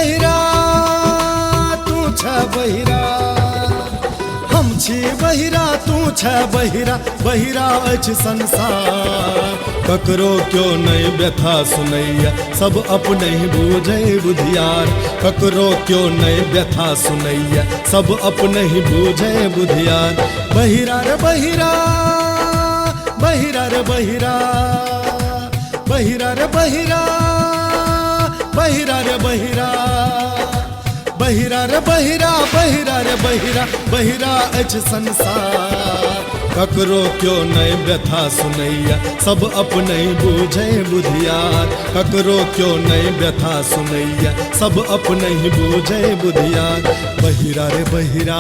बहिरा तू छ बहिरा हम छी बहिरा तू छ बहिरा बहिरा अछि संसार ककरो क्यों नहीं व्यथा सुनैया सब अपने ही बूझे बुधियार ककरो क्यों नहीं व्यथा सुनैया सब अपने ही बूझे बुधियार बहिरा रे बहिरा बहिरा रे बहिरा बहिरा रे बहिरा बहिरा रे बहिरा बहिरा रे बहिरा बहिरा रे बहिरा बहिरा अछि संसार ककरो क्यों नहीं व्यथा सुनैया सब अपने ही बूझे बुधियार ककरो क्यों नहीं व्यथा सुनैया सब अपने ही बूझे बुधियार बहिरा रे बहिरा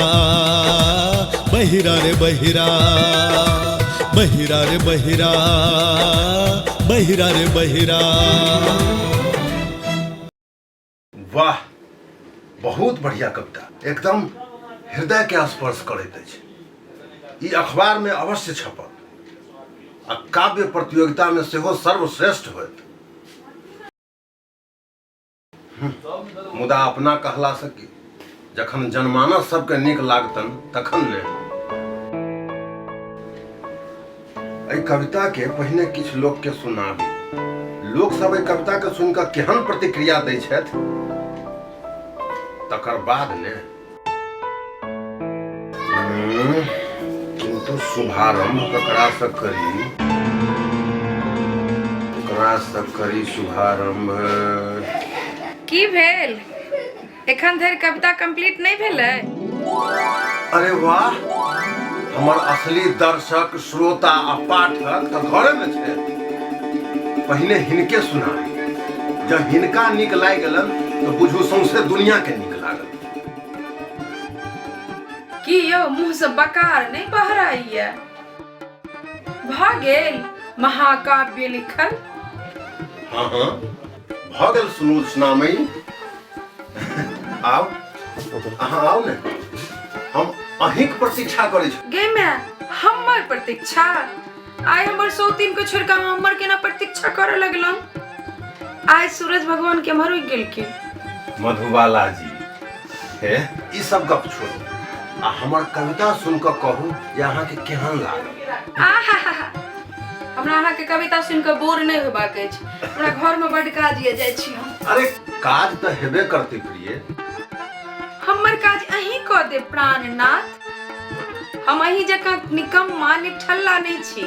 बहिरा रे बहिरा बहिरा रे बहिरा बहिरा रे बहिरा। वाह, बहुत बढ़िया कविता, एकदम हृदय के स्पर्श करैत अछि। ई अखबार में अवश्य छपत आ काव्य प्रतियोगिता में सेहो सर्वश्रेष्ठ होयत। मुदा अपना कहला से की जखन जनमानस सबके नीक लागतन तखन ने। एहि कविता के पहिने किछु लोक के सुनाबी। लोक सब एहि कविता के सुन कऽ केहन प्रतिक्रिया दै छथि तकर बाद ने। किंतु शुभारंभ ककरा से करी, ककरा से करी शुभारंभ? की भेल? एखन धरि कविता कंप्लीट नहीं भेलै? अरे वाह, हमर असली दर्शक श्रोता आ पाठक तऽ घरे में छै। पहिने हिनके सुनाबी। जब हिनका नीक लागि गेलन तऽ बुझू सौंसे दुनिया के नीक लागल। की यौ मुँह से बकार नहीं बहराइया? भ गेल महाकाव्य लिखल? हाँ हाँ भ गेल। सुनू सुनामई। आओ अहाँ आओ ने, हम अहिंक प्रतीक्षा करै छी। गे मैं हमर प्रतीक्षा? आइ हमर सौतीन को छोड़ कऽ हमर केना प्रतीक्षा करे लगलन? आइ सूरज भगवान के मर गेलखिन। मधुबाला जी, हे ई सब गप छोड़ू आ हमर कविता सुन कऽ कहू जे अहाँ के केहन लागल। आहा, हमरा अहाँ के कविता सुन कऽ बोर नहीं होबाक अछि। हमरा घर में बड़ काज ये जाइ छी हम। अरे काज तऽ हेबे करतै प्रिय। हमर काज अहीं कऽ दे प्राणनाथ। हम अहीं जकाँ निकम्मा निठल्ला नहीं छी।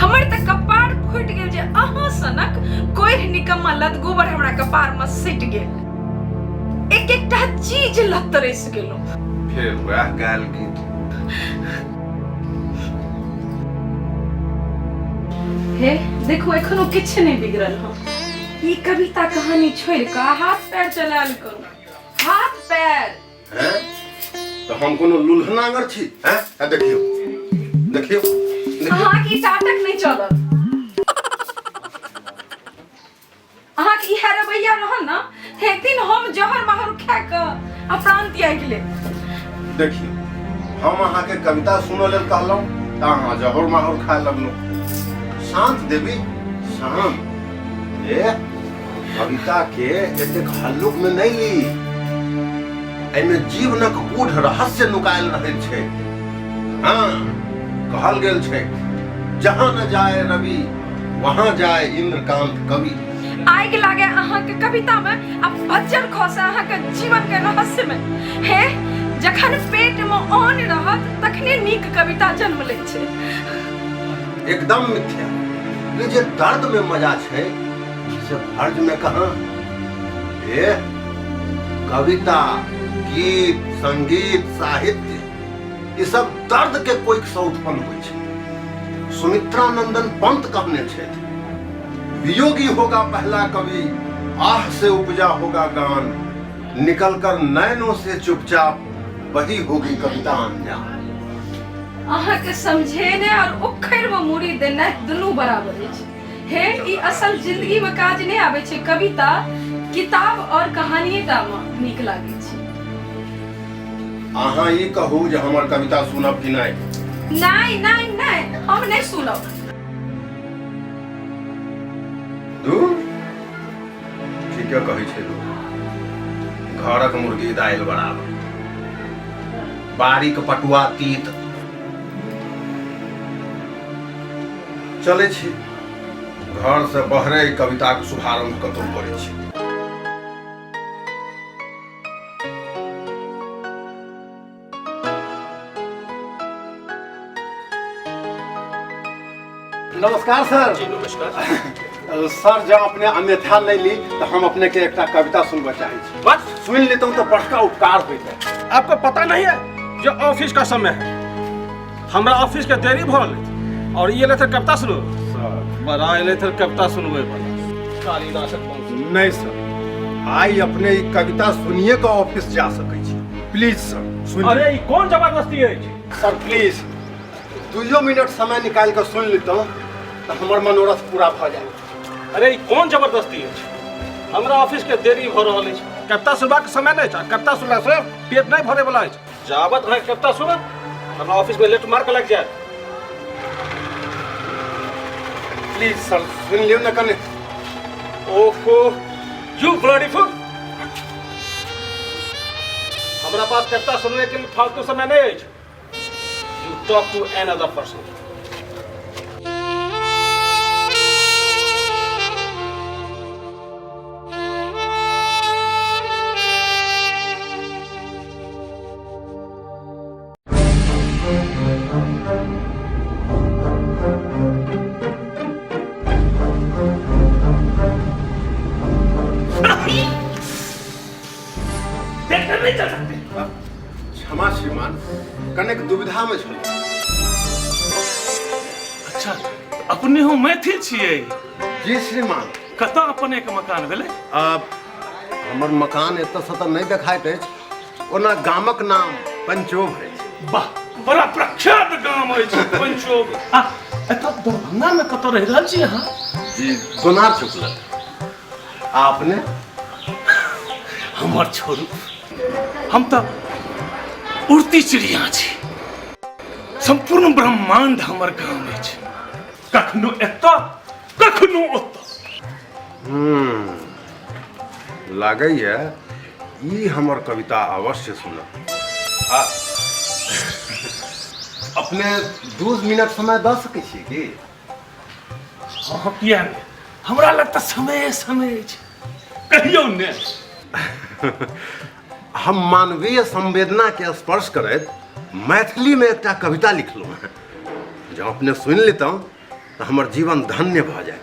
हमर तऽ कपार फुट गेल जे अहाँ सनक कोई निकम्मा लदगोबर हमरा कपार में सटि गेल। एक एकटा चीज लतरस गेलौ। फिर वह गाल गीत। हे देखो एखनो किछ नहीं बिगड़ल हो। ई कविता कहानी छोड़ कऽ हाथ पैर चलाल करू। हाथ पैर। हैं? तो हम कोनो लुल्हनागर छी? हैं? देखियो देखियो अहाँ की टाटक नहीं चलत। अहाँ की इहे रवैया रहल ना, एक दिन हम जहर माहर खा कऽ अपरान त्याग गेले। देखियो हम अहाँ के कविता सुनो लेल कहलहुं त अहाँ जहर माहर खाए लगलहुं। शांत देवी शांत। ए कविता के एतेक हल्लुक में नहीं ली। एमे जीवनक गूढ़ रहस्य नुकायल रहै छै। हाँ कहल गेल छै, जहाँ न जाए रवि वहाँ जाए इंद्रकांत कवि। आग लागे अहाँ के कविता में आ बज्जर खसे अहाँ के जीवन के रहस्य में। हे जखन पेट में अन्न रहत तखने नीक कविता जन्म लै छै। एकदम मिथ्या। ये जे दर्द में मजा छै से फर्ज में कहाँ। ए कविता, गीत, संगीत, साहित्य ये सब दर्द के कोई से उत्पन्न होइ छै। सुमित्रा नंदन पंत कहने छथि, वियोगी होगा पहला कवि, आह से उपजा होगा गान, निकलकर नैनों से चुपचाप वही होगी कविता अनजान। अहाँ के समझेने और उखड़ में मुड़ी देने दुनू बराबर छै। हे ई असल जिंदगी में काज नहीं आवे छै। कविता किताब और कहानी टा में नीक लागे छै। अहाँ ई कहू जे हमर कविता सुनब कि नहीं? नहीं नहीं नहीं, हम नहीं सुनब। दू ठीक है कहै छै। घरक मुर्गी दालि बराबर, बारीक पटुआ तीत। चले छी घर से बहरे कविता के शुभारंभ कतौ करै छी। नमस्कार सर। जी नमस्कार। सर जब अपने अन्यथा नहीं ली तो हम अपने के एक कविता सुनबा चाहे छी। बस सुन लेता हूँ तो बड़का उपकार होता है। आपको पता नहीं है जो ऑफिस का समय है, हमरा ऑफिस के देरी भल और ये ले कविता सुनो सर बड़ा ले कविता सुनवे वाला कालिदासक वंश। नहीं सर, आई अपने ई कविता सुनिए का ऑफिस जा सके छी। प्लीज सर सुन। अरे ये कौन जबरदस्ती है? सर प्लीज 2 मिनट समय निकाल कर सुन लेता हूँ तो हमार मनोरथ पूरा भ जाए। अरे ये कौन जबरदस्ती है? हमरा ऑफिस के देरी भ रहल है, कविता सुनबा के समय नहीं है। कविता सुनला से पेट नहीं भरे वाला है। जावत है कविता सुन हमरा ऑफिस में लेट मार्क लग जाए। प्लीज सर सुन लियो न कने। ओहो यू ब्लडी फूल, हमरा पास कविता सुनने के लिए फालतू समय नहीं है। You talk to another person. देखकर नहीं चल सकते। क्षमा श्रीमान, कनेक दुविधा में छल। अच्छा अपने हो मैथिल छियै? जी श्रीमान। कतऽ अपने के मकान भेलै? हमर मकान एतऽ से तऽ नहीं देखाइत अछि, ओना गामक नाम पंचोभ अछि। वाह बड़ा प्रख्यात गाम अछि पंचोभ। एतऽ दरभंगा में कतऽ रहि रहल छी अहाँ? जी दोनार चौक लग। आपने? हमर छोड़ू, हम तऽ उड़ती चिड़िया छी। संपूर्ण ब्रह्मांड हमर गाम अछि, कखनो एतऽ कखनो ओतऽ। लागैए ई हमर कविता अवश्य सुनब। अपने 2 मिनट समय दऽ सकै छी की? हाँ किया नहीं, हमरा लग तऽ समय अछि, कहियौ ने। हम मानवीय संवेदना के स्पर्श करैत मैथिली में एक कविता लिखलहुँ हैं। जब अपने सुन लेता हूँ तो हमर जीवन धन्य भ जाए।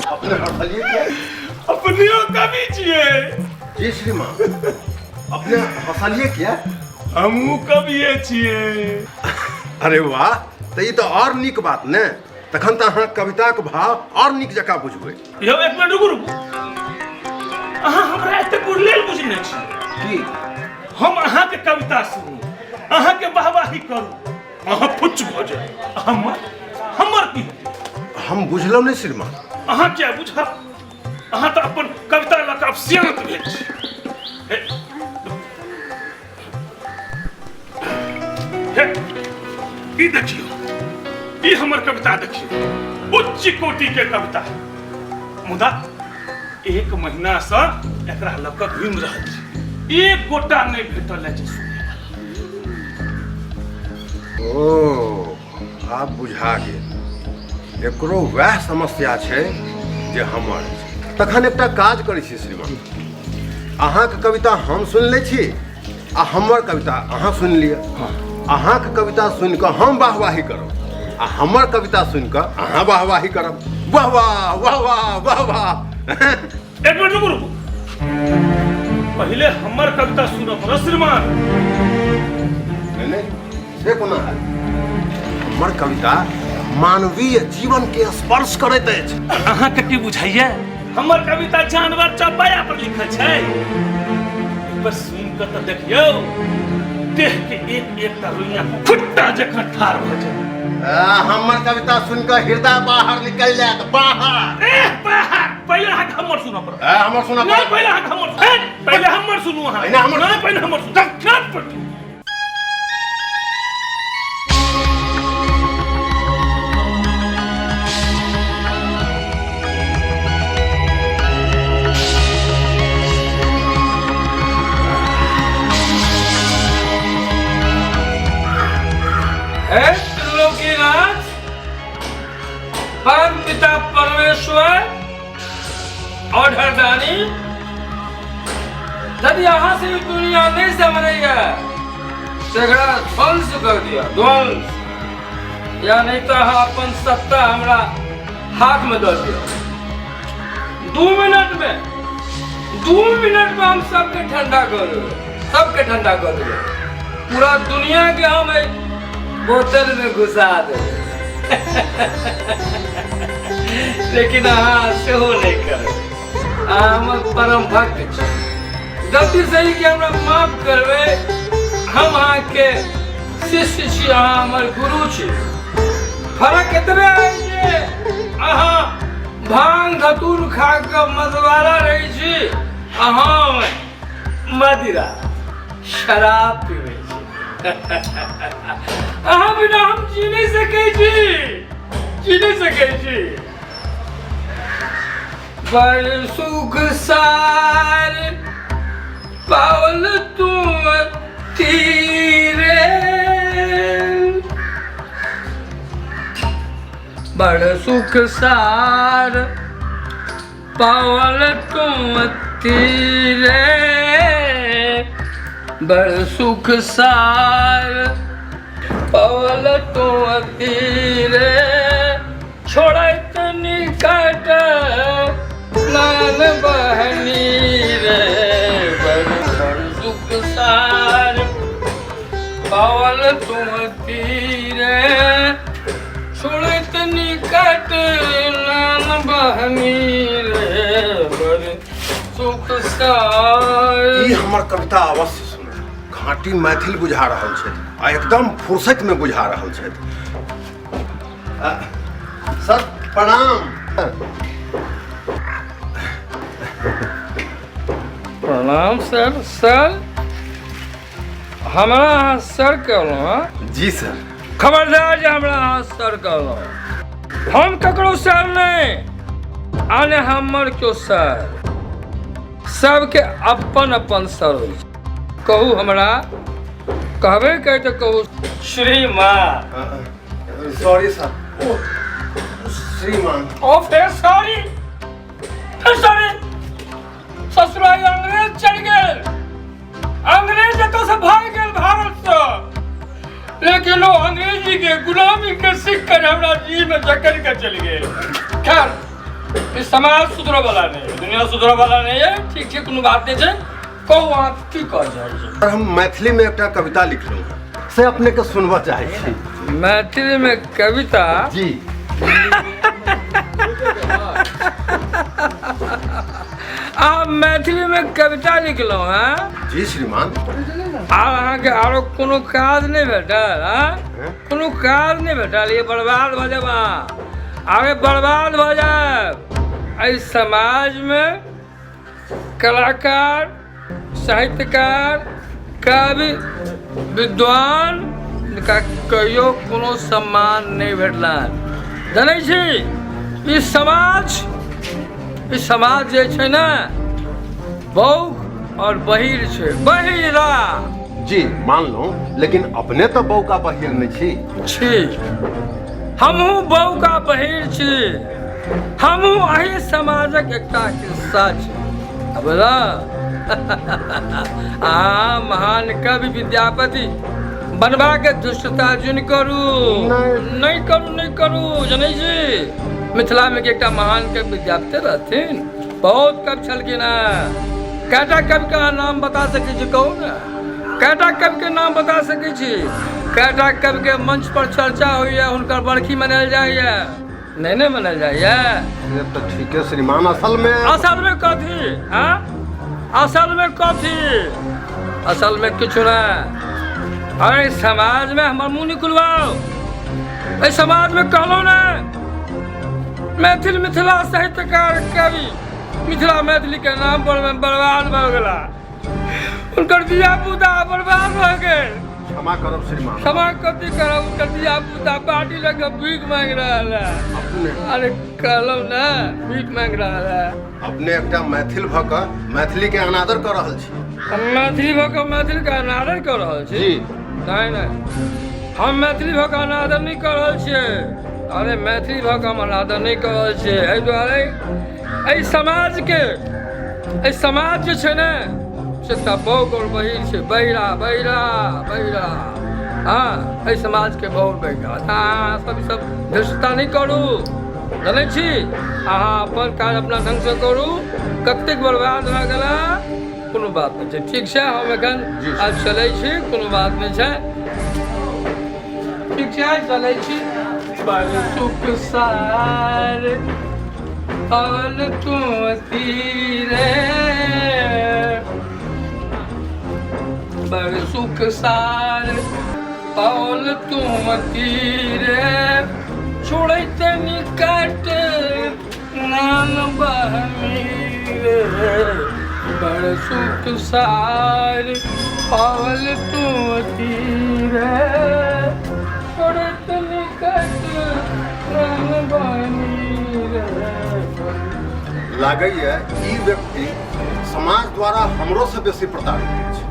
अपने हंसलिए क्या? अपनियो कवि छियै? जी श्रीमान। अपने हंसलिए क्या? हमहूँ कविए छियै। अरे वाह, तो ये तो और नीक बात ने। तखन तो अहाँ कविता के भाव और नीक जकाँ बुझबै। यौ एक मिनट रुकू। अहाँ हमरा एते बुझलेल बुझने छी की हम अहाँ के कविता सुनू, अहाँ के वाहवाही करू, अहाँ पुच्छ भ जाए। हमर की? हम बुझलहुँ नहीं श्रीमान। अहाँ क्या बुझब? अहाँ तो अपन कविता लऽ कऽ शांत भेल छी। ई देखियो, ई हमर कविता देखियो, उच्च कोटि के कविता। मुदा 1 महीना से एकरा लऽ कऽ घुमि रहल छी, एक गोटा नहीं भेटल है जे सुने वाला। ओ आप बुझा गेल। एकरो वह समस्या छै जे हमर छै। तखन एकटा काज करै छी श्रीमान, अहाँके कविता हम सुनि लै छी आ हमर कविता अहाँ सुनि लिअ। अहाँके कविता सुनि कऽ हम वाहवाही करब आ हमर कविता सुनि कऽ अहाँ वाहवाही करब। वाह वाह वाह वाह वाह वाह। एक मिनट रुकू। पहले हमर कविता सुनो पड़ो श्रीमान। नहीं से कोना है? हमर कविता मानवीय जीवन के स्पर्श करैत अछि। अहाँ के की बुझाइए? हमर कविता जानवर चौपाया पर लिखल छै। बस सुन कऽ तऽ देखियौ, देह के एक रुइया फुट्टा जकाँ ठाढ़ भ जाए। हमर कविता सुनि कऽ हृदय बाहर निकल जायत। बाहर पहले अहाँ हमर सुनो पड़ो। हमर सुनब नहीं पहले अहाँ हमर, पहले हमर सुनू अहाँ। पहले हमर, नहीं पहले हमर सुनू। जात पर यदि यहाँ से दुनिया नहीं संभलेगा तेरा ध्वंस कर दिया ध्वंस, या नहीं तो हाँ अपन सत्ता हमरा हाथ में दे दिया। 2 मिनट में हम सबके ठंडा कर देंगे, सबके ठंडा कर देंगे। पूरा दुनिया के हम एक बोतल में घुसा देंगे। लेकिन हाँ से हो नहीं कर, हम परम भक्त छी, गलती सही के हमरा माफ करबे। हम अहाँ के शिष्य छी, अहाँ हमर गुरु छी। फर्क एतबे है जे अहाँ भांग धतूर खा के मदवारा रही छी, अहाँ मदिरा शराब पीबे छी। अहाँ बिना हम जी नहीं सकै छी। बड़ सुख सार पावल तुम तीरे, बड़ सुख सार पावल तुम तीरे, बड़ सुख सार पावल तुम तीरे। छोड़े निकट नान बहनी रे, बड़ सुख सार पावल तुम तीरे। छोड़े निकट नान बहनी रे, बड़ सुख सार। ई हमर कविता अवश्य सुनू। घाटी मैथिल बुझा रहल छै आ एकदम फुर्सत में बुझा रहल छै। सर प्रणाम। प्रणाम सर। सर हमरा अहाँ सर कहलहुँ? जी सर। खबरदार जे हमरा अहाँ सर कहलहुँ। हम ककरो सर नहीं, आने हमर क्यों सर। सबके अपन अपन सर होइ छै। कहू हमरा, कहबे कहे तो कहू श्रीमान। Sorry sir. श्रीमान। ओ फिर सॉरी, ससुराल अंग्रेज चढ़ गए, अंग्रेज जतऽ से भाग गए भारत से। लेकिन वो अंग्रेजी के गुलामी के सीख कर हमरा जी में जकड़ के चल गए। खैर इस समाज सुधरे वाला नहीं है, दुनिया सुधरे वाला नहीं है। ठीक ठीक कोनो बात नहीं है। कहू अहाँ की कह जाए। हम मैथिली में एक कविता लिखलहुँ से अपने के सुनबा चाहे छी। मैथिली में कविता? जी। आप मैथिली में कविता लिखलहुँ हैं? जी श्रीमान। अहाँ के आरो कोनो काज नहीं भेटल? कोनो काज नहीं भेटल? ये बर्बाद भ जाब अहाँ, आगे बर्बाद भ जाब। इस समाज में कलाकार, साहित्यकार, कवि, विद्वान का कहियो कोनो सम्मान नहीं भेटला। जानै छी ई समाज जे छै ने बौक और बहिर छै। बहिरा जी मान लो, लेकिन अपने तो बौका बहिर नहीं छी। हमहूँ बौका बहिर छी। हमहूँ एही समाजक एकटा हिस्सा छी। बोला आ महान कवि विद्यापति बनवा के दुष्टता जुन करू। नहीं करू। जानै छी मिथिला में एकटा महान कवि विद्यापति रहथिन, बहुत कवि छलखिन हैं। कएटा कवि का नाम बता सकै छी? कहू ने, कएटा कवि के नाम बता सकै छी? कएटा कवि के मंच पर चर्चा होइए, हुनकर बरखी मनायल जाइए? नहीं मनायल जाइए। तो ठीक है श्रीमान। असल में कथी? असल में कुछ नहीं। अरे समाज में हमर मुँह नहीं खुलवाओ। इस समाज में कहलो ना मिथिला साहित्यकार कवि मिथिला मैथिली के नाम पर में बर्बाद भ गेला। उनकर दिया पुता बर्बाद भ गेल। क्षमा करब श्रीमान। क्षमा कथी करब? उनकर दिया पुता पार्टी लग भीख मांग रहल है। अरे कहलो ना भीख मांग रहल है। अपने एकटा मैथिल भ क मैथिली के अनादर कर रहल छी। मैथिली भ क मैथिली के अनादर कर रहल छी? जी नहीं, हम मैथिली भ क अनादर नहीं कर रहल छियै। अरे मैथिली भ क हम अनादर नहीं कर रहल छियै। एहि दुआरे एहि समाज जे छै ने से एकटा बौक और बहिर छै बहिरा बहिरा बहिरा। हाँ एहि समाज के बहुत बहिरा। अहाँ सब धृष्टता नहीं करू, जानै छी अहाँ अपन काज अपना ढंग से करू। कतेक बर्बाद भए गेला कोनो बात नहीं छै, ठीक छै। हम एखन आज चलै छी, कोनो बात नहीं छै, ठीक छै चलै छी। बड़ सुख सार और तू तीरे, बड़ सुख सार और तू तीरे, छोड़ते निकट नाम बहमीरे। बड़ सुख सार और तू तीरे, छोड़ते निकट नाम बहमीरे। लागैए ई व्यक्ति समाज द्वारा हमरो से बेसी प्रताड़ित अछि।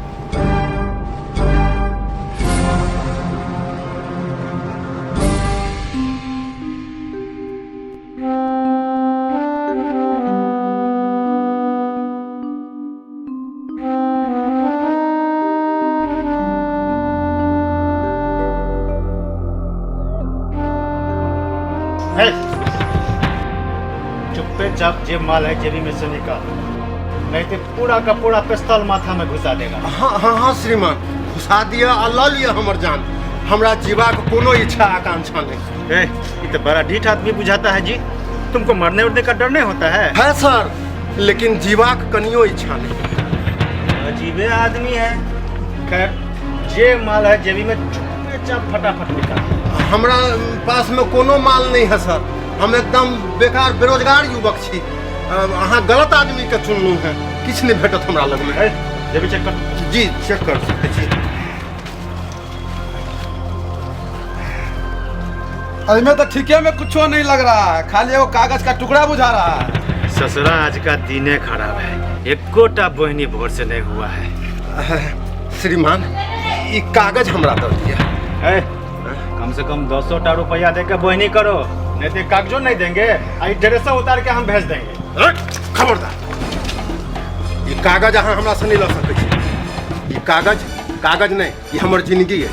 चुपचाप जेब माल है जेबी में से निकाल, नहीं तो पूरा का पूरा पिस्तौल माथा में घुसा देगा। हाँ हाँ हाँ श्रीमान, घुसा दिया और लऽ लिया हमर जान। हमरा जीवा को कोनो इच्छा आकांक्षा नहीं। ये तो बड़ा ढीठ आदमी बुझाता है जी। तुमको मरने उड़ने का डर नहीं होता है? है सर, लेकिन जीवा को कनियो इच्छा नहीं। अजीबे आदमी है। खैर जे माल है जेबी में चुपचाप फटाफट निकाल। हमरा पास में कोनो माल नहीं है सर, हम एकदम बेकार बेरोजगार युवक छी। अहाँ गलत आदमी के चुनलू है, किछ नहीं भेटत हमरा लग में। जेबी चेक कर। जी चेक कर सकते छी। इसमें तो ठीके में कुछ नहीं लग रहा है, खाली वो कागज का टुकड़ा बुझा रहा है। ससुरा आज का दिने खराब है, एक कोटा बोहनी भोर से नहीं हुआ है। श्रीमान ये कागज हमरा दे दिया। कम से कम 200 रुपया दे के बोहनी करो, नहीं तो कागजो नहीं देंगे। आई ड्रेसा उतार के हम भेज देंगे। खबरदार, ये कागज अहाँ हमरा से नहीं लऽ सकै छी। ये कागज नहीं, ये हमर जिंदगी है।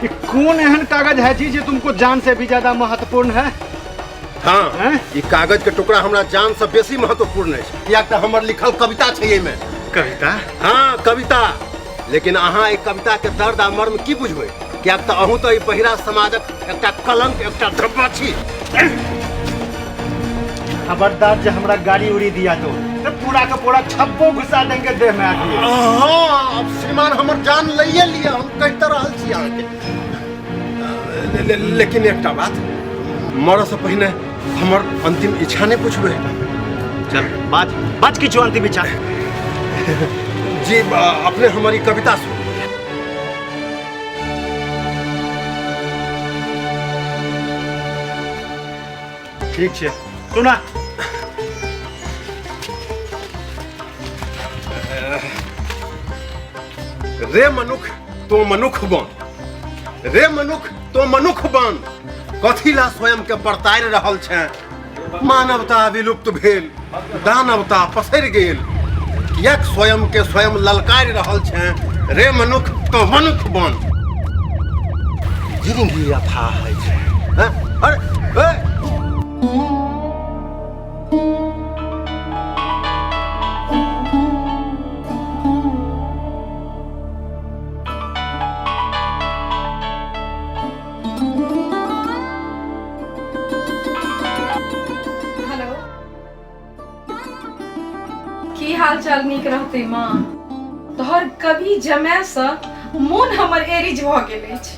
ये कौन एहन कागज है जी जो तुमको जान से भी ज्यादा महत्वपूर्ण है? हाँ ये कागज के टुकड़ा हमरा जान से बेसी महत्वपूर्ण है। या तो हमर लिखल कविता छै में। कविता? हाँ कविता, लेकिन अहाँ एक कविता के दर्द आ मर्म की बुझबै? क्या तो अहूँ तो बहिरा समाजक एकटा कलंक, एकटा धब्बा छी। खबरदार जो हमरा गाड़ी उड़ी दिया तो पूरा का पूरा छप्पो घुसा देंगे देह में आके। हाँ अब श्रीमान हमर जान लइए लिया, हम कहते रहल छी अहाँके। लेकिन एकटा बात, मरऽ से पहिने हमर अंतिम इच्छा नहीं पूछबै? चल बात की जो अंतिम इच्छा? जी अपने हमारी कविता सुन। ठीक है सुना। रे मनुख तो मनुख बन, रे मनुख तो मनुख बन, कथी ला स्वयं के परतारि रहल छै? मानवता विलुप्त भेल, दानवता पसरि गेल, कियाक स्वयं के स्वयं ललकारी रहल छै? रे मनुख तो मनुख बन। जिंदगी अथाह है। अरे हाल चाल नीक रहते माँ, तोहर कभी जमै से मोन हमर एरिज भ गेल अछि।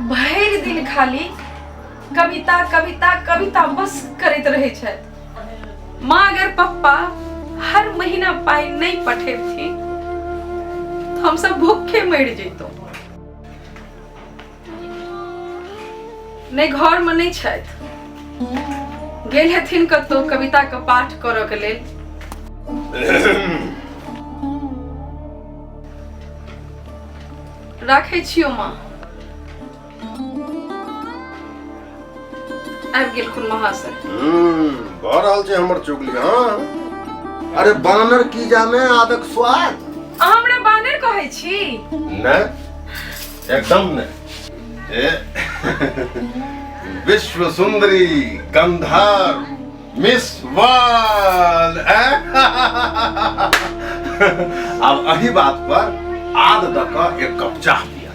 भरि दिन खाली कविता कविता कविता बस करैत रहै छथि। माँ अगर पप्पा हर महीना पाई नहीं पठेबथि तो हम सब भूखे मर जैतौ। नहीं घर में नहीं छथि, गेल हेथिन कतौ कविता के पाठ करऽ के लेल। राखै छियौ माँ। आबि गेलखुन महाशय। भऽ रहल छै हमर चुगली। हाँ अरे बानर की जाने आदक स्वाद। हमरा बानर कहै छी? न एकदम न। विश्व सुंदरी गंधर्व मिस वर्ल्ड। अब अही बात पर आद दक एक कप चाह पिया।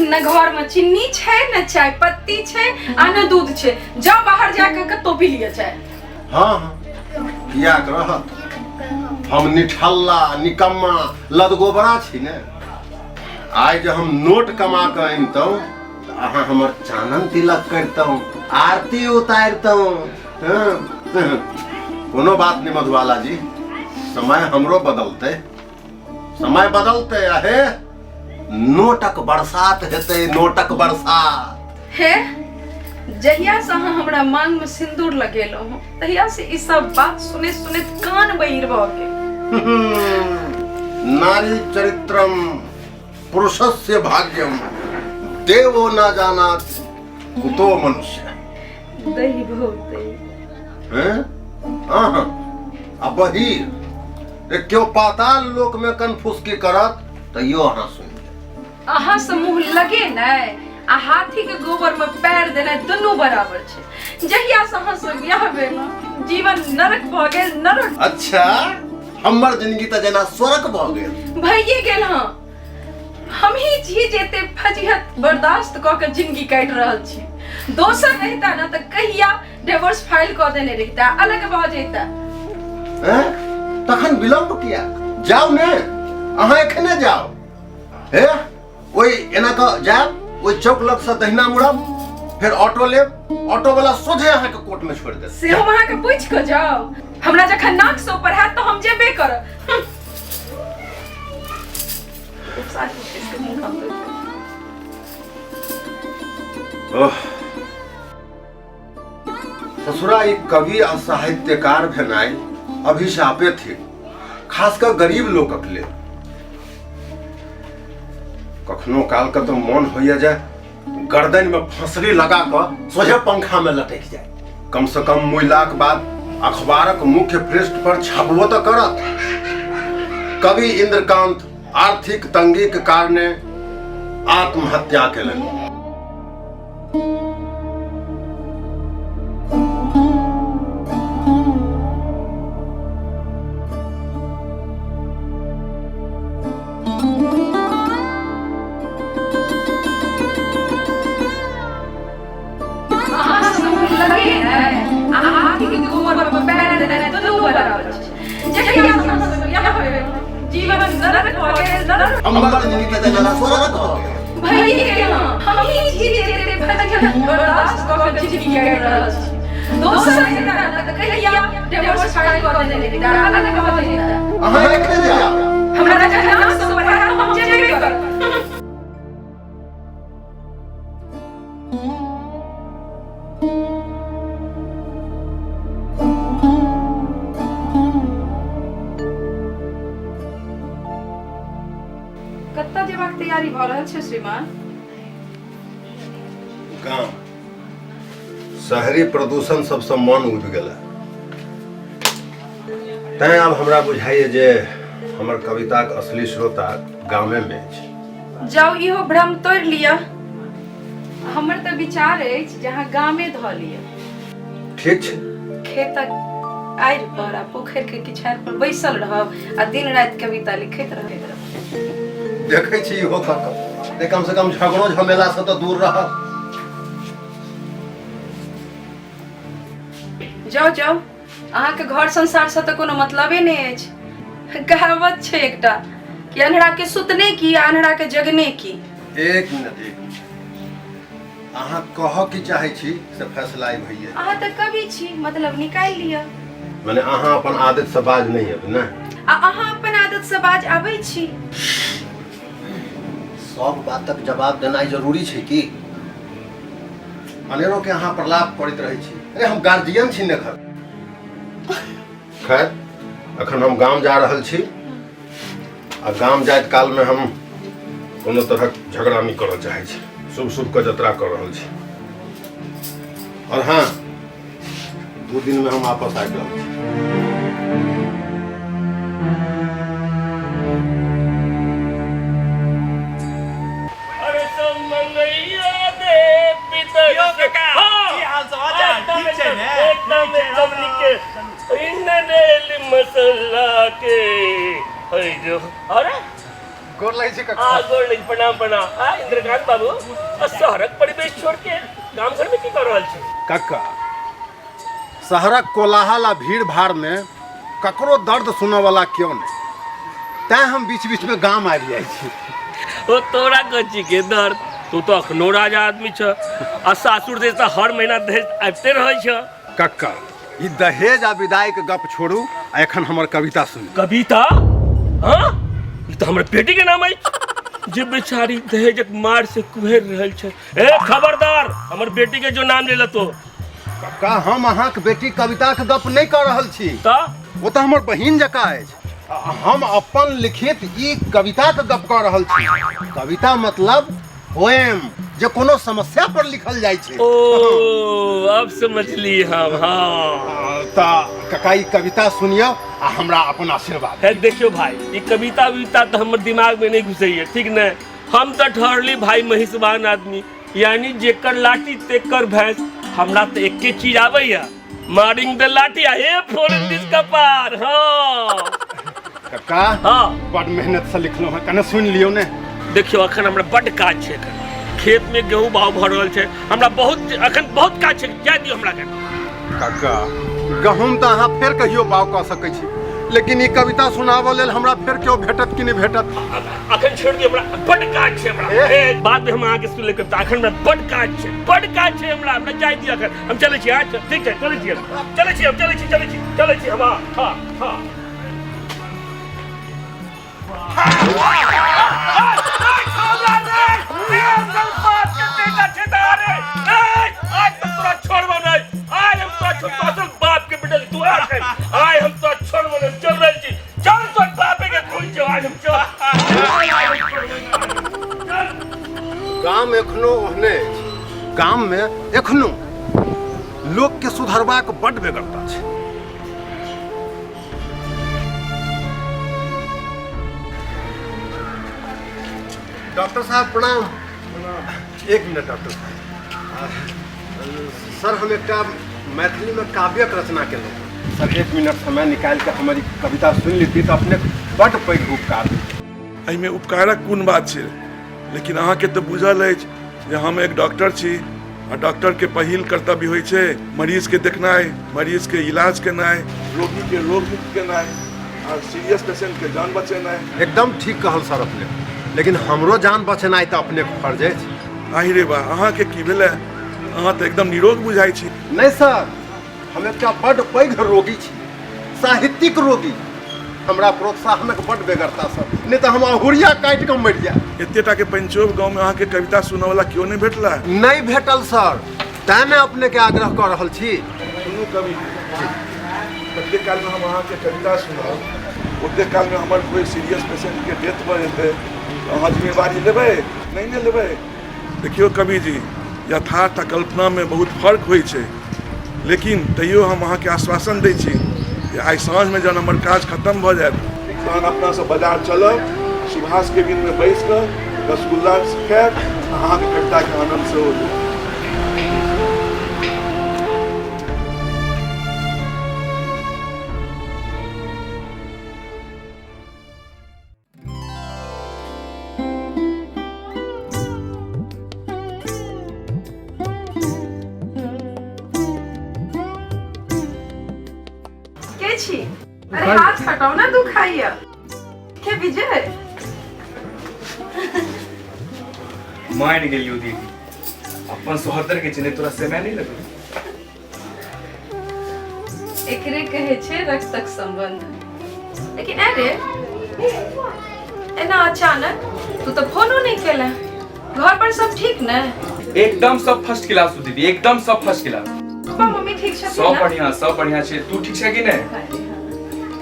न घर में चीनी छै, न चाय पत्ती छै, आ न दूध छै। जाओ बाहर जाके कतो पी लिया चाय। हाँ किया रहत, हम निठल्ला निकम्मा लदगोबरा छी ने। आइ जे हम नोट कमा के अनतौ अहाँ हमर चानन तिलक करतौ, आरती उतारतौ। कोनो बात नहीं मधुबाला जी, समय हमरो बदलते, समय बदलते। अहे नोटक बरसात हेतै, नोटक बरसात। हे जहिया से अहाँ हमरा मांग में सिंदूर लगेलो हो, तहिया से ई सब बात सुने सुने कान बहिर भ गेल। नारी चरित्रम पुरुषस्य भाग्यम देवो न जानात कुतो मनुष्य। दही बहुत दही। हैं? अब बहिर क्यों पाताल लोक में कनफुसकी करत तो यो अहाँ सुन। अहाँ से मुंह लगे नै आ हाथी के गोबर में पैर देना दुनू बराबर छै। जहिया से अहाँ से बियाह भेल जीवन नरक भ गेल, नरक। अच्छा हमर जिंदगी त जेना स्वर्ग भ गेल। भइए गेल। हां हम ही जी जेते फजीहत बर्दाश्त क के जिंदगी काट रहल छी। दोसर रहता ना त कहिया डिवोर्स फाइल क देने रहता, अलग भ जेता। हैं? तखन विलंब किया? जाओ ने, अहाँ एखने जाओ। हे ओई एना क जाब, ओई चौक लग से दहिना मुड़ब, फिर ऑटो लेब, ऑटो वाला सोझे अहाँ के कोर्ट में छोड़ दे। से हम अहाँ के पूछ के जाओ? हमरा जखन नाक से ऊपर है तो हम जेबे करब। ससुरा एक कवि और साहित्यकार भेनाई अभिशापे थे, खासकर गरीब लोकक लेल। कखनो काल का तो मन होइया जाए गर्दन में फंसरी लगा कर सोझे पंखा में लटक जाए। कम से कम मुइलाक बाद अखबारक मुख्य पृष्ठ पर छपबो तो करत। कवि इंद्रकांत आर्थिक तंगी के कारणे आत्महत्या केलनि। हमर जिंदगी त जना स्वर्ग भ गेल। भई गेल। हम ही जी जेते फजीहत बर्दाश्त क के जिंदगी काट रहल छी। दोसर रहता त कहिया डिवोर्स फाइल क देने रहता, अलग भ जेता। अहाँ एखने जाओ। हमरा जखन नाक से ऊपर है हम जेबे करब। कत्ता जेबाक तैयारी भ रहल छै श्रीमान? गांव शहरी प्रदूषण सबसे मन उबि गेला। तैं अब हमरा बुझाइए जे हमर कविताक असली श्रोता गामे में अछि। जाओ इहो भ्रम तोड़ लिया। हमर त विचार अछि जहाँ गामे ध लिया। ठीक छै। खेतक आड़ि पर आ पोखरि के किनार पर बैसल रहब आ दिन राति कविता लिखैत रहब। देखै छी इहो कक कम से कम झगड़ो झमेला से तो दूर रहब। जाओ जाओ, अहाँ के घर संसार से तो कोनो मतलबे नहीं अछि। कहावत छै एकटा कि अन्हरा के सुतने की अन्हरा के जगने की। एक मिनट अहाँ कह की चाहे छी से फैसला ही भइए। अहाँ त कवि छी, मतलब निकाल लिया। माने अहाँ अपन आदत से बाज नहीं हेबै ना? अहाँ अपन आदत से बाज आबै छी। सब बातक जवाब देना जरूरी छै कि? अनेरो के अहाँ प्रलाप करैत रहै छी। अरे हम गार्जियन छी ने। खैर अखन हम गांव जा रहल छी आ गांव जाइत काल में हम कोनो तरहक झगड़ा नहीं करऽ चाहै छी। शुभ शुभ के यात्रा कर रहल छी। और हाँ 2 दिन में हम वापस आबि रहल छी। अरे सब मंगैया दे पितर की हाल समाचार ठीक छै ने एकदम के इन्ने मसाला के हई जो अरे गोर लगे छी आ गोर नहीं प्रणाम प्रणाम आ इंद्रकांत बाबू शहरक परिवेश छोड़ के गांव घर में की कर रहल छी कक्का शहरक कोलाहल आ भीड़ भाड़ में ककरो दर्द सुनने वाला क्यों नहीं, तैं हम बीच बीच में गांव आबि जाइ छी। ओ तोरा कची के दर्द तू तो अखनो राजा आदमी छ आ सासुर से हर महीना दहेज आबते रहै छ। कक्का ई दहेज आ विदाई के गप छोड़ू आ एखन हमर कविता सुनू। कविता? हाँ ई तो हमर बेटी के नाम है जे बेचारी दहेजक मार से कुहर रहल छ। ए खबरदार हमर बेटी के जो नाम ले लतो। कक्का हम अहाँ के बेटी कविता के गप नहीं कर रहल छी, वो तो हमर बहिन जकाँ अछि। हम अपन लिखित ई कविता के गप कर रहल छी। कविता मतलब पोएम जो कोनो समस्या पर लिखल जाय छै। ओ अब समझ ली हम। हाँ ता कक्का ई कविता सुनियो आ हमरा अपन आशीर्वाद है। देखियो भाई ई कविता तो हमर दिमाग में नहीं घुसैया, ठीक न। हम तो ठहरली भाई महिसबान आदमी, यानी जेकर लाठी तेकर भैंस। हमरा तो एक के चीज आबैया, मारिंग द लाठी आ हे फोड़न दिस कपार। हाँ कक्का हाँ बड़ मेहनत से लिखलो है, कने सुन लियो ने। देखियो अखन हमरा बड़ काज छै, खेत में गेहूं बाव भर रहल छै, हमरा बहुत अखन बहुत काज छै, जाय दियो हमरा के। कक्का गहूम तो अहाँ फेर कहियो बाव कऽ सकै छी, लेकिन ई कविता सुनाबऽ लेल हमरा फेर क्यों भेटत कि नहीं भेटत? अखन छोड़ दियो, हमरा बड़ काज छै। हमरा बाद में हम अहाँ के सुन ले कविता। अखन हमरा बड़ काज छै, बड़ काज छै हमरा जाय दियो। अखन हम चलै छी। आज ठीक छै, चलै छी हम। हां हां गाम एखनो ओहने अछि। गाम में एखनो लोग के सुधरबाक बड़ बेगरता छै। डॉक्टर साहब प्रणाम। एक मिनट डॉक्टर साहब, सर हम एक मैथिली में काव्यक रचना केलहुँ। सर 1 मिनट समय निकाल के हमारी कविता सुन लीती तो अपने बड़ पैघ उपकार। एहिमे उपकारक कोन बात छै, लेकिन अहाँके तऽ बुझल अछि जे हम एक डॉक्टर छी आ डॉक्टर के पहिल कर्तव्य होइ छै मरीज के देखनाइ, मरीज के इलाज केनाइ, रोगी के रोग मुक्त केनाइ और सीरियस पेशेंट के जान बचेनाइ। एकदम ठीक कहल सर अपने, लेकिन हमरो जान बचेनाइ तो अपने के फर्ज अछि। आहि रे बा, अहाँके की भेलै? अहाँ तऽ एकदम निरोग बुझाइ छी। नहीं सर, हम एक बड़ पैघ रोगी छी, साहित्यिक रोगी। हमरा प्रोत्साहनक बड़ बेगरता सर, नहीं तो हम अहुरिया काटि के मरि जाए। एतेटा के पंचोब गांव में अहाँके कविता सुनय वाला क्यों नहीं भेटला? नहीं भेटल सर, तैं मैं अपने के आग्रह कर रहल छी। सुनू कवि, कते काल में हम अहाँके कविता सुनाब, ओते काल में हमर कोई सीरियस पेशेंट के डेथ भऽ जेतै, अहाँ जिम्मेवारी लेबै नहीं ने लेबै? देखियो कवि जी, यथार्थ आ कल्पना में बहुत फर्क होइ छै, लेकिन तैयो हम अहाँके आश्वासन दै छी कि आइ साँझ में जब हमर काज खत्म भऽ जायत तहन अपना सब बाजार चलब, सुभाष के बिन में बैस कऽ रसगुल्ला खायब, अहाँके कविता के आनंद सेहो लेब। अरे हाथ हटाओ ना, दुखाइया के विजय। मान गेलियो दीदी, अपन सोहदर के चिन्हे तोरा समय नहीं लगल। एकरे कहे छे रक्तक संबंध। लेकिन अरे एना अचानक तू तो फोनो नहीं केला, घर पर सब ठीक न? एकदम सब फर्स्ट क्लास हो दीदी, एकदम सब फर्स्ट क्लास। पापा मम्मी ठीक छथिन ना? सब बढ़िया छे। तू ठीक छे कि नहीं?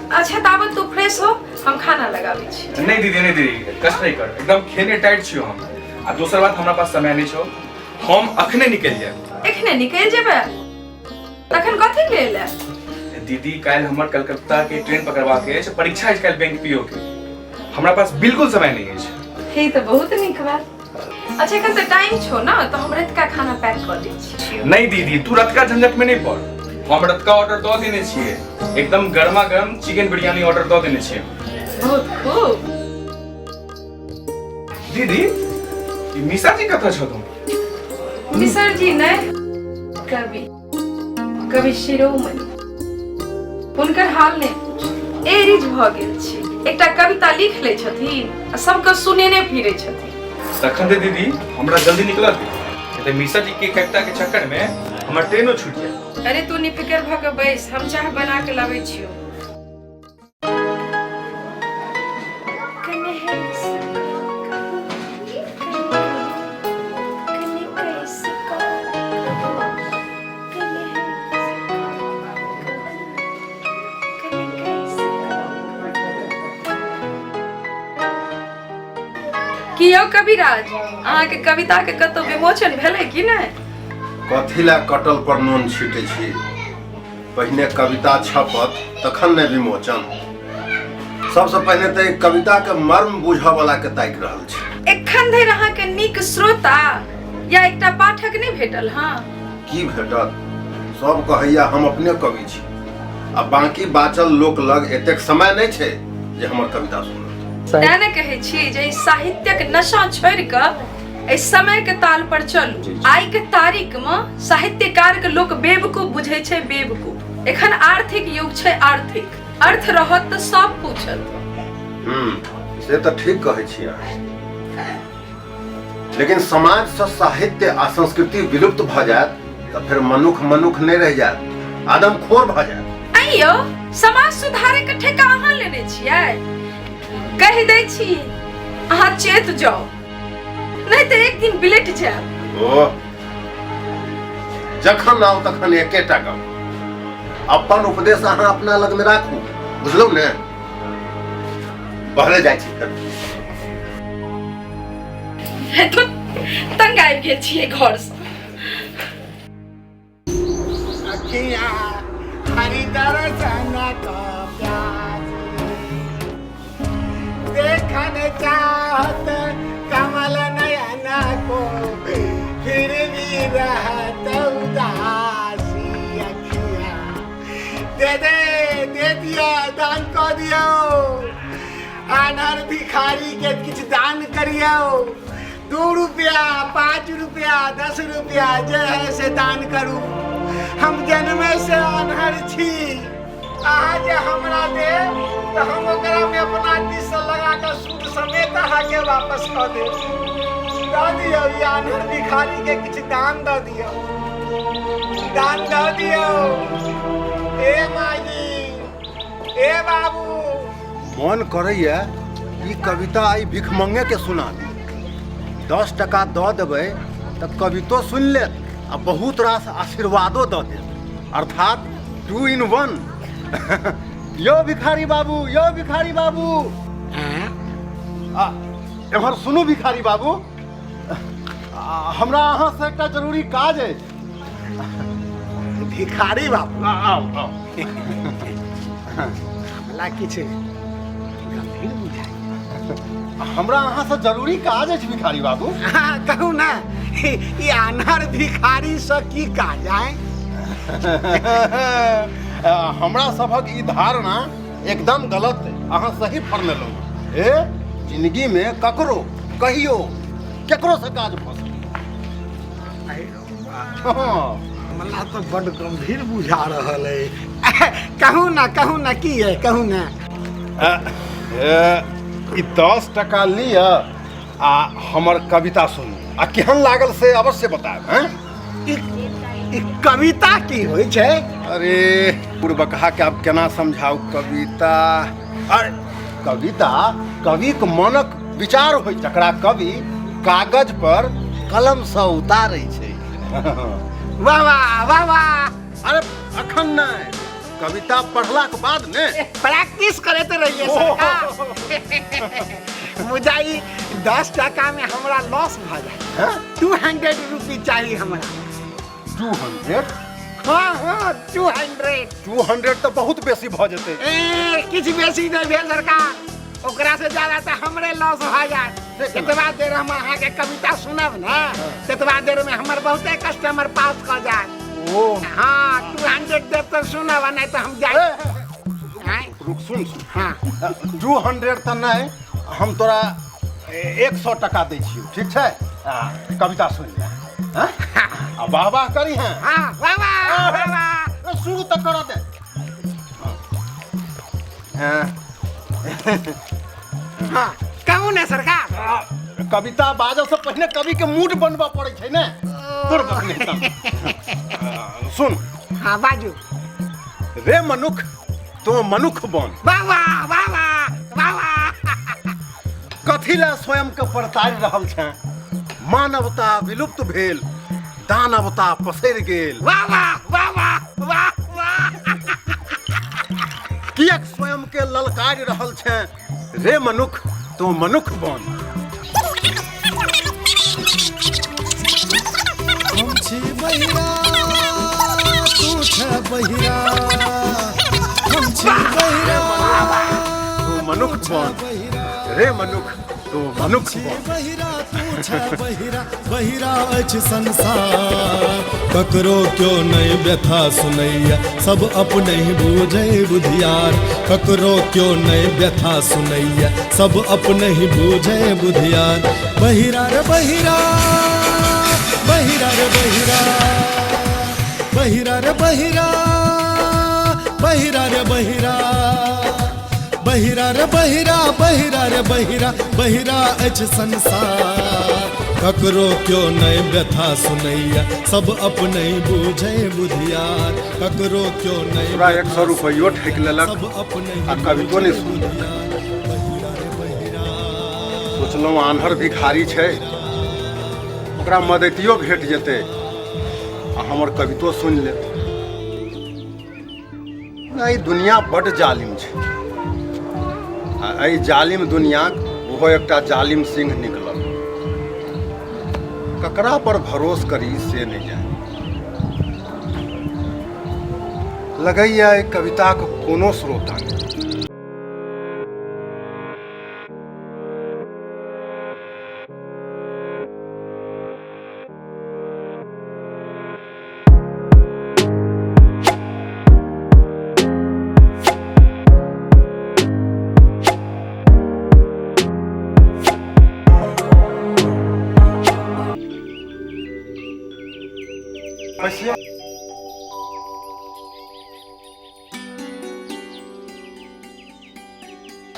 अच्छा ताबत तू फ्रेश हो, हम खाना लगाबै छी। नहीं दीदी कष्ट नहीं कर, एकदम खेने टाइट छियो हम। आ दूसरा बात, हमरा पास समय नहीं छो, हम अखने निकल जाए। एखने निकल जेबे? तखन कथी लेल दीदी काल हमर कलकत्ता के ट्रेन पकड़वा के परीक्षा है काल बैंक पीओ के हमरा पास बिल्कुल समय नहीं है। हे तो बहुत नीक बात। अच्छा एखन त टाइम छो ना तो हम रात का खाना पैक कर दै छी। नहीं दीदी तू रात का झंझट में नहीं पड़। हम रात का ऑर्डर दो देने छिए एकदम गर्मा गर्म चिकन बिरयानी ऑर्डर दो देने छिए। बहुत खूब। दीदी ई मिसा जी कथा छ तुम? मिसर जी ने कवि शिरोमणि हुनकर हाल ने पूछ एरिज भ गेल छै। एकटा कविता लिख ले छथिन आ सबके सुनेने फिरे छथिन। तखन दे दीदी हमरा जल्दी निकल दे ते मिसा जी के कविता के चक्कर में हमर ट्रेनो छूट जाए। अरे तू निफिकर भ के बैस हम चाह बना के लाबै छियो। कि यौ कविराज अहाँ के कविता के कतो विमोचन भेलै कि नहीं? कथी ला कटल पर नून छीटे छी। पहिने कविता छपत तखन ने विमोचन। सबसे पहले तो कविता के मर्म बुझा वाला के ताक रहल छी। एखन धरि अहाँ के नीक श्रोता या एकटा पाठक नहीं भेटल? हाँ की भेटत? सब कहैया हम अपने कवि छी आ बाकी बाचल लोक लग एतेक समय नहीं छे जे हमर कविता सुनत। तें ने कहै छी जे साहित्यक नशा छोड़ के इस समय के ताल पर चलू। आई के तारीख में साहित्यकार के लोग बेवकूफ बुझे छे बेवकूफ। एखन आर्थिक युग छे आर्थिक अर्थ रहत तो सब पूछत। से तो ठीक कहै छी अहाँ। लेकिन समाज से साहित्य आ संस्कृति विलुप्त भ जात तो फिर मनुख नहीं रह जात, आदमखोर भ जात। अइयो समाज सुधारे के ठेका अहाँ लेने छियै। कह दै छी अहाँ चेत जाओ नहीं तो एक दिन बिलट जाए। ओ जखन आओ तखन एकेटा गप। अपन उपदेश अहाँ अपना लग में राखू, बुझलौ ने? बहरे जाइ छी तो तंग आबि गेल छियै घर से। अखिया हरिदर सना का प्यास देखने चाहत कमल नयना को फिर भी रहत उदासी। अखिया दे दिया दान को दियो। अनहर भिखारी के कुछ दान करियो। 2 रुपया 5 रुपया 10 रुपया जे है से दान करू। हम जन्मे से अनहर छी। अहाँ जे हमरा दे तो हम ओकरा में अपना दिस लगा के सूद समेत अहाँ के वापस कर दे। दऽ दियो ई अनहर भिखारी के कुछ दान दऽ दियो। दान दऽ दियो। ए माई ए बाबू मन करैया ई कविता आई भिखमंगे के सुना दी। 10 टका दऽ देबै तऽ कवितो सुनि लेत आ बहुत रास आशीर्वादो दऽ देत, अर्थात 2 in 1। यो भिखारी बाबू एम्हर सुनू भिखारी बाबू, हमरा अहाँ से एकटा जरूरी काज है। भिखारी बाबू आओ हमरा किछ गंभीर बुझाइ। हमरा अहाँ से जरूरी काज है भिखारी बाबू। कहू ना ई अनहर भिखारी से की काज है? हमरा सबक ई धारणा एकदम गलत है। अहाँ सही फरमेलौ। ए जिंदगी में ककरो कहियो केकरो से काज भऽ सकै। हमरा तो बड़ गंभीर बुझा रहल है। कहू ना की है कहू ना। ई 10 टका लिअ आ हमर कविता सुनू आ केहन लागल से अवश्य बताएब। ई कविता की होइ छै? अरे पूर्वकहा के आब केना समझाऊ कविता? अरे कविता कवि के मनक विचार होइ जकरा कवि कागज पर कलम से उतारै छै। वाह वाह वाह। अरे अखन नहीं, कविता पढ़ला के बाद ने प्रैक्टिस करते रहिए सरकार। मुझे 10 टका में हमरा लॉस भ जाए। 200 रुपये चाहिए हमरा। 200? हाँ हाँ 200। 200 तो बहुत बेसी भ जेतै। किछु बेसी नहीं भेल सरकार, ओकरा से ज्यादा तो हमरे लॉस हो जात। जतबा देर हम अहाँ के कविता सुनब ना, ततबा देर में हमर बहुते कस्टमर पास कर जात। ओ हाँ 200 देव तो सुनब, नहीं तो हम जाए। रुक सुन। हाँ 200 तो नहीं, हम तोरा 100 टका दै छियौ, ठीक छै? कविता सुन ले। हाँ वाह वाह करी हैं। हाँ वाह वाह वाह वाह। शुरू तो कर दे। हाँ कौन है सरकार? कविता बाजो से पहले कवि के मूड बनवा पड़े छै ने। तोर बकने सुन। हाँ बाजू। रे मनुख तो मनुख बन। वाह वाह वाह वाह वाह वाह। कथी ला स्वयं के परतारि रहल छै? मानवता विलुप्त भेल, दानवता पसरि गेल। वाह वाह वाह वाह वाह वाह। किएक स्वयं के ललकारी रहल छै? रे मनुख तो मनुख बन। हम छी बहिरा तू छ बहिरा, हम छी बहिरा तो मनुख बन। रे मनुख तो मनुख बन। बहिरा तू छ बहिरा, बहिरा अछि संसार। ककरो क्यों नहीं व्यथा सुनैया, सब अपने ही बूझे बुधियार। ककरो क्यों नहीं व्यथा सुनैया, सब अपने ही बूझे बुधियार। बहिरा रे बहिरा, बहिरा रे बहिरा, बहिरा रे बहिरा, बहिरा रे बहिरा, बहिरा रे बहिरा, बहिरा रे बहिरा, बहिरा अछि संसार। ककरो क्यों नहीं व्यथा सुनैया, सब अपने बूझे बुधियार। ककरो क्यों नहीं पूरा 100 रुपयो ठेक लेलक। सब अपने आ कवितो नहीं सुन। सोचलहुँ आन्हर भिखारी छै, ओकरा मदतियो भेट जेतै आ हमर कवितो सुनि ले। ई दुनिया बड़ जालिम छै। एहि जालिम दुनियाक ओहो एकटा जालिम सिंह निकलल। ककरा पर भरोस करी से नहीं जाए। लगैया एहि कविताक कोनो श्रोता नहीं।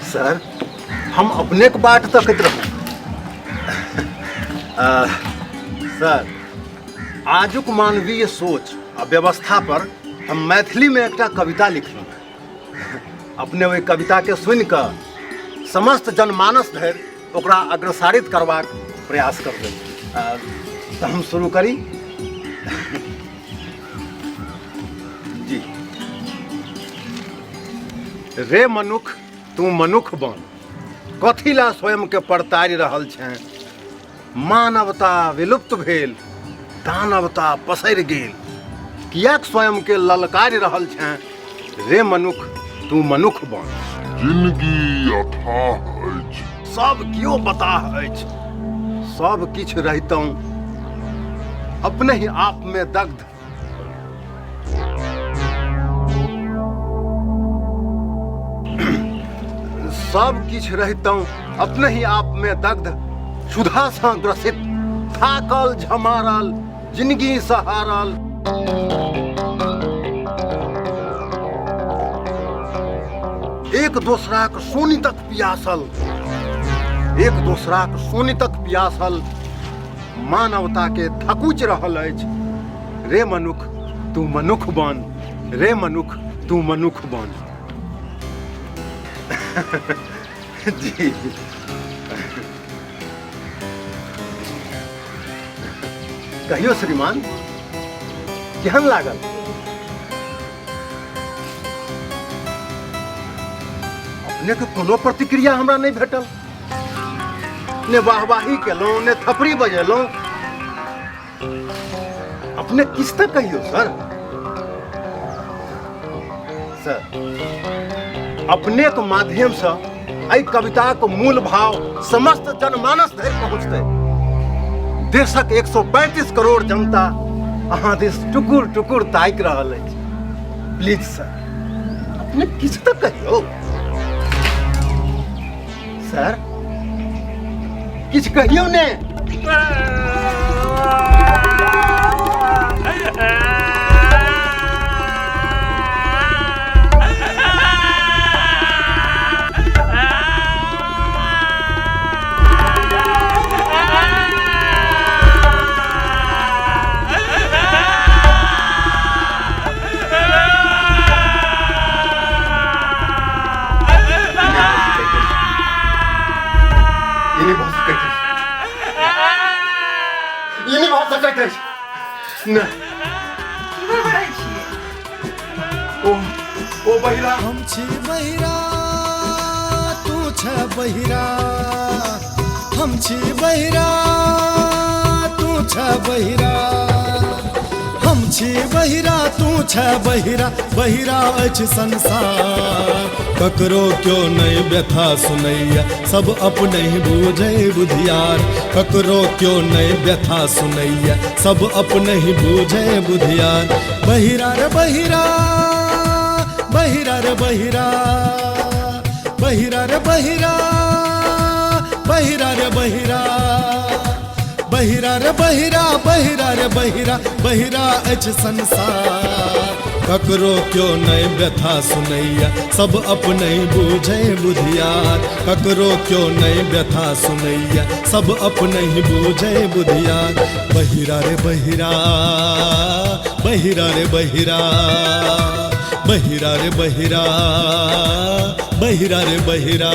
सर हम अपने के बाट तकत रहूं। सर आजुक मानवीय सोच आ व्यवस्था पर हम मैथिली में एकटा कविता लिखलहुँ। अपने ओहि कविता के सुनि कऽ समस्त जनमानस धरि ओकरा अग्रसारित करबाक प्रयास करबै। तो हम शुरू करी। जी। रे मनुख तू मनुख बन, कथी ला स्वयं के परतारि रहल छै? मानवता विलुप्त भेल, दानवता पसरि गेल। किएक स्वयं के ललकारी रहल छै? रे मनुख तू मनुख बन। जिंदगी अथाह अछि, सब कियो बताह अछि। सब किछु रहितहुँ अपने ही आप में दग्ध। सब किछु रहितहुँ अपने ही आप में दग्ध, क्षुधा सँ ग्रसित, थाकल झमारल, जिंदगी सहारल। एक दोसराक सोनी तक पियासल, एक दोसराक सोनी तक पियासल मानवता के धकुच रहल अछि। रे मनुख तू मनुख बन, रे मनुख तू मनुख बन। जी कहियो श्रीमान, केहन लागल? अपने के कोनो प्रतिक्रिया हमरा नहीं भेटल। ने वाहवाही केलहुँ, ने थपड़ी बजेलहुँ। अपने किस तक कहियो सर। सर अपने के माध्यम से एहि कविता के मूल भाव समस्त जनमानस धरि पहुँचते। देशक 135 करोड़ जनता अहाँ दिस टुकुर टुकुर ताकि रहल अछि। प्लीज सर अपने किछु तऽ कहियौ। सर किछु कहियौ ने। ओ बहिरा हम छी बहिरा तू छ बहिरा हम छी बहिरा तू छ बहिरा हम छी बहिरा तू छ बहिरा बहिरा अछि संसार ककरो क्यों नहीं व्यथा सुनैया सब अपने ही बूझे बुधियार ककरो क्यों नहीं व्यथा सुनैया सब अपने ही बूझे बुधियार बहिरा रे बहिरा बहिरा रे बहिरा बहिरा रे बहिरा बहिरा रे बहिरा बहिरा रे बहिरा बहिरा रे बहिरा बहिरा अछि संसार ककरो क्यों नहीं व्यथा सुनैया सब अपने बूझे बुधियार ककरो क्यों नहीं व्यथा सुनैया सब अपने ही बूझे बुधियार बहिरा रे बहिरा बहिरा रे बहिरा बहिरा रे बहिरा बहिरा रे बहिरा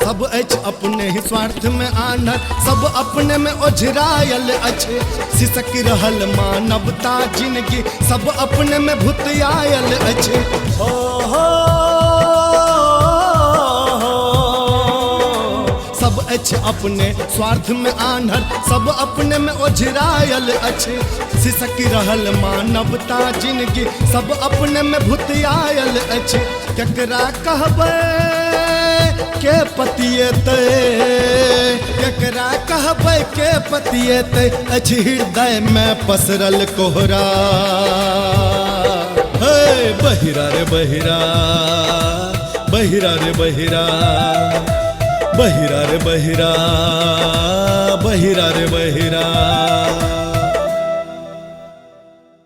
सब अछि अपने ही स्वार्थ में आनर सब अपने में ओझरायल अछि सिसक रहल मानवता जिंदगी सब अपने में भुतियायल अछि सब अछि अपने स्वार्थ में आनर सब अपने में ओझरायल अछि सिसक रहल मानवता जिंदगी सब अपने में भुतियायल अछि केकरा कहबै के पतियेतै केकरा कहबै के पतियेतै अछि हृदय में पसरल कोहरा हे बहिरा रे बहिरा बहिरा रे बहिरा बहिरा रे बहिरा बहिरा रे बहिरा